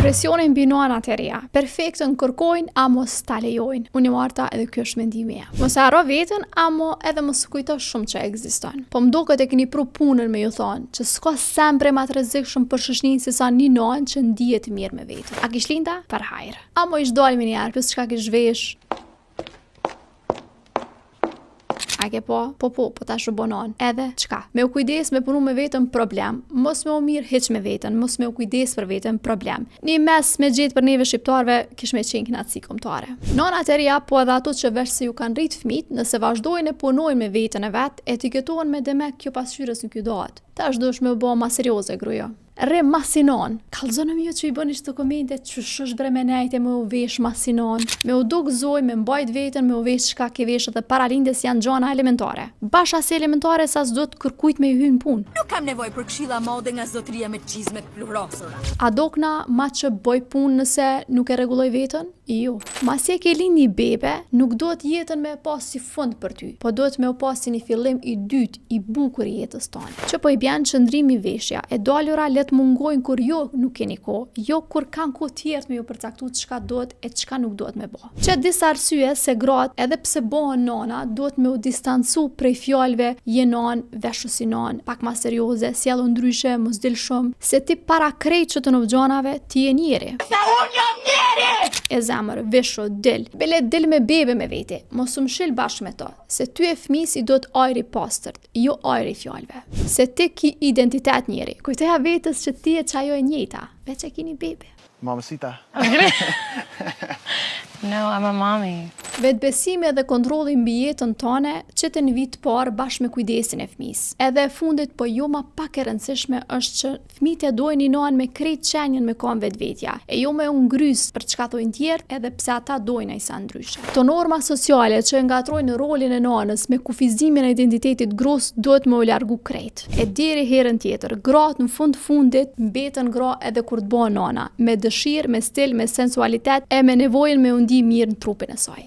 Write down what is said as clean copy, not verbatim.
Presioni mbi nënat e reja. Perfektën kërkojnë, a mos ta lejojnë. Unë i marta edhe kjo është mendimi jam. Mos e harro veten, amo edhe mos kujto shumë që ekziston. Po m'duket e keni pru punën me ju thonë që s'ka sempre ma të rrezikshëm për shoqërinë se sa një nënë që ndihet mirë me veten. A kish linda? Për hajër. Amo ish dalë me njerë, pës çka kish vesh. A ke po ta shubonon. Edhe, qka? Me u kujdes me punu me vetën problem. Mos me u mirë hiq me vetën, mos me u kujdes për vetën problem. Një mes me gjetë për neve shqiptarve, kish me qenë knatësi kombëtare. Nënat e reja, po edhe ato që vesh se ju kanë rrit fëmijët, nëse vazhdojnë e punojnë me vetën e vet, etiketohen me demek kjo pasqyrës në ky dohet. Tash duhesh me u bë ma serioze gruaja. Rre masinon. Kallzoni ju që i bëni çto komente që është bre me nejte me u vesh masinon. Me u duk zoj, me mbajt veten, me u vesh çka ke vesh edhe paralindes janë gjana elementare. Basha se elementare sa s'do të kërkujt me i hyn punë. Nuk kam nevojë për këshilla mode nga zotëria me çizmet pluhrosura. A dokna ma që bëj punë nëse nuk e rregulloj veten? Jo. Masi e ke lind një bebe, nuk duhet jetën me e pas si fund për ty, po duhet me u pas si një fillim i dytë, i bukur i jetës tonë. Që po i bjen qëndrimi veshja, e dalura let mungojnë kur jo nuk keni kohë, jo kur kanë kohë tjertë me ju përcaktu çka duhet e çka nuk duhet me bë. Që disa arsye se gratë, edhe pse bëhen nana, duhet me u distancu prej fjalëve je nan, veshu si nan, pak ma serioze, sjellë ndryshe, mos dil shumë, se ti para krejt që të novgjanave ti je njeri. Sa unë jam njeri! E zemër, vesho, dil. Bele dil me bebe me veti, mos u mshil bashkë me to, se ty e fëmis i do të ajri pastërt, jo ajri fjalëve. Se ti ki identitet njeri. Kujtoja vetës që ti e qajo e njëta, veç e kini bebe. Mamacita. No, I'm a mommy. Vetbesimi dhe kontrolli mbi jetën tone qëtë në vit parë bashkë me kujdesin e fëmis. Edhe e fundit, po jo ma pak e rëndësishme është që fëmijët e dojnë një nënë me krejt qenjen me kam vetvetja, e jo me unë grys për çka thojnë tjerë edhe pse ata dojnë ai sa ndryshe. Të norma sociale që ngatrojnë rolin e nënës me kufizimin e identitetit gros duhet me u largu krejt. E deri herën tjetër, gratë në fundit mbeten gra edhe kur të bëhen nëna, me dëshirë, me stil, me sensualitet e me nevojën me u ndi mirë në trupin e saj.